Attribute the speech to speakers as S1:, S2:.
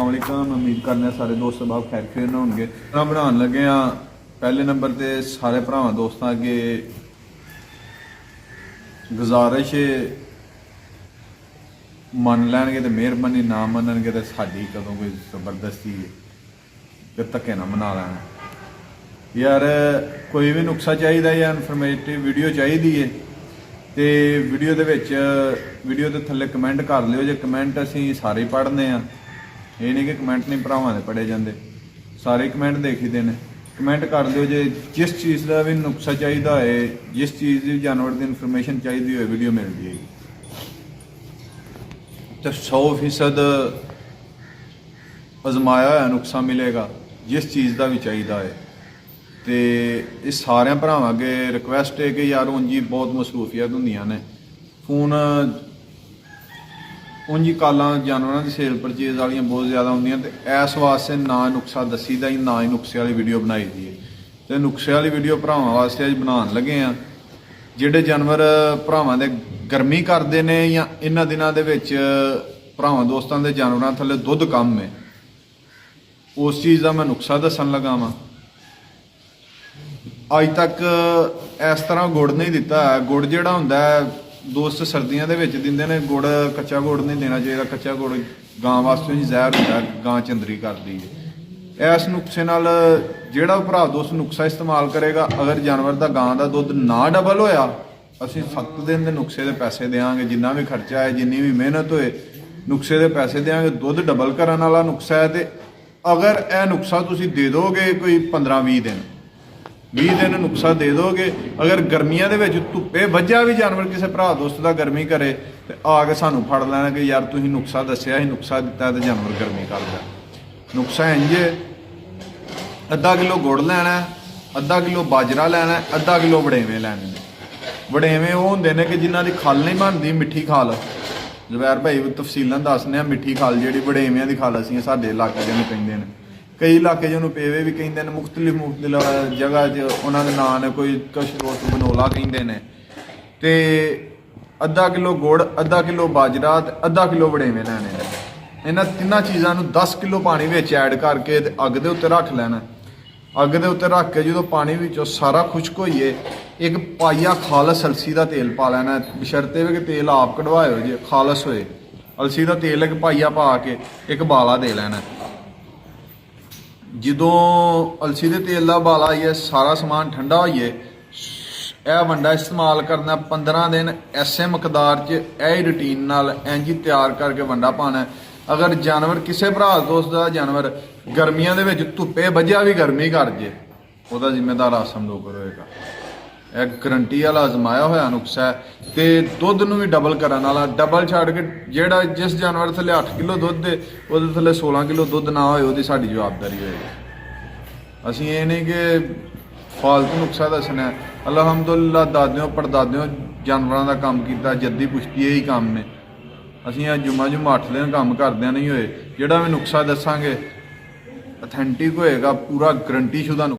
S1: अस्सलाम वालेकुम। उम्मीद करने सारे दोस्त साहब खैर खैर होंगे। बनाने लगे हाँ पहले नंबर ते सारे भरावां दोस्तां अगे गुजारिश मन लैणगे तो मेहरबानी, ना मनणगे तो साडी कदों कोई जबरदस्ती ते धक्के ना मना लैण। यार कोई भी नुक्सा चाहिए या इनफॉर्मेटिव वीडियो चाहिए है तो वीडियो के थल्ले कमेंट कर लियो जे। कमेंट असीं सारे ही पढ़ने आ, ये नहीं कि कमेंट नहीं भरावां दे पढ़े जाते, सारे कमेंट देखीदे ने। कमेंट कर लियो जे जिस चीज़ का भी नुक्सा चाहिए है, जिस चीज़ की जानवर की इनफॉर्मेशन चाहिए हो वीडियो मिल जाएगी। तो 100% आजमाया होया नुक्सा मिलेगा जिस चीज़ का भी चाहिए है। तो ये सारे भरावां अगे रिक्वेस्ट है कि यार उंजी बहुत मसरूफियत होंदियां ने, फोन उंजी कालां जानवरों की सेल परचेज वाली बहुत ज़्यादा होंदियां, तो इस वास्ते ना नुक्सा दसी दा ही ना ही नुक्से वाली वीडियो बनाई दी है। तो नुक्से वाली वीडियो भरावां वास्ते अज बनाने लगे हाँ। जिहड़े जानवर भरावां दे गर्मी करते हैं या इन्हां दिनां दे विच भरावां दोस्तां दे जानवरां थल्ले दुध कम है, उस चीज़ का मैं नुक्सा दसन लगा वां। अज तक इस तरह गुड़ नहीं दिता है। गुड़ जिहड़ा हुंदा है दोस्त सर्दियों के दिंदे ने गुड़, कच्चा गुड़ नहीं देना चाहिए। कच्चा गुड़ गां वास्ते ही जहर होंदा है, गां चंदरी करदी है। इस नुक्से नाल जिहड़ा भरा दोस्त नुक्सा इस्तेमाल करेगा, अगर जानवर का गां का दुध ना डबल होया, असीं 7 दिन के नुक्से के पैसे देंगे। जिन्ना भी खर्चा है, जिन्नी भी मेहनत होए, नुक्से के पैसे देंगे। दुध डबल करने वाला नुक्सा है। तो अगर यह नुक्सा तुसीं दे दोगे कोई 15-20 दिन नुक्सा दे दोगे, अगर गर्मियों के धुप्पे वजह भी जानवर किसी भरा दोस्त का गर्मी करे तो आके सानू फड़ लेना कि यार तुसीं नुक्सा दसिया ही, नुक्सा दिता तो जानवर गर्मी करदा। नुक्सा इंज अद्धा किलो गुड़ लैना, अद्धा किलो बाजरा लैना, अद्धा किलो वड़ेवे लैने। वड़ेवे वो होंदे ने कि जिन्हां दी खल नहीं बनती, मिट्ठी खाल। जवैर भाई तफसीलां दसने, मिट्ठी खाल जिहड़ी वड़ेवियां दी खाल असीं साडे इलाके च कहंदे ने। कई इलाके जो पेवे भी कहते हैं, मुख्तलिफ जगह उन्होंने नां ने, कोई कुछ दोस्त बनोला कहते हैं। तो अद्धा किलो गुड़, अद्धा किलो बाजरा, अद्धा किलो वड़ेवे लैने। इन्हां तिन्हां चीज़ों 10 किलो पानी विच ऐड करके अग दे उत्ते रख लैना। अग दे उत्ते रख के जो पानी विचों सारा खुश्क होइए, एक पाइया खालस अलसी का तेल पा लेना, बशर्ते कि तेल आप कढ़वाए जे खालस होए। अलसी का तेल एक पाइया पा के एक बाला दे लेना। जदों अलसी के तेल का बाला आइए, सारा समान ठंडा होइए, यह वंडा इस्तेमाल करना 15 दिन ऐसे मकदार च यही रूटीन नाल इंज ही तैयार करके वंडा पाना। अगर जानवर किसी भरा दोस्त का जानवर गर्मियों के धुप्पे वजह भी गर्मी कर जे, वह जिम्मेदार आसम डोगर होएगा। यह गरंटी वाला आजमाया होया नुक्सा है। तो दुध नूं भी डबल करने वाला, डबल छड़ के जिहड़ा जिस जानवर थल्ले 8 किलो दुध दे उहदे थल्ले 16 किलो दुध ना होए, उहदी साडी जवाबदारी होएगी। असीं ये नहीं कि फालतू नुक्सा दसना। अलहमदुलिल्लाह दादियों पड़दादियों जानवरों का काम किया, जद्दी पुश्ती यही काम ने। असीं जुम्मा 8 दिन काम करदे नहीं होए। जिहड़ा भी नुक्सा दसांगे अथेंटिक होएगा, पूरा गरंटी शुदा।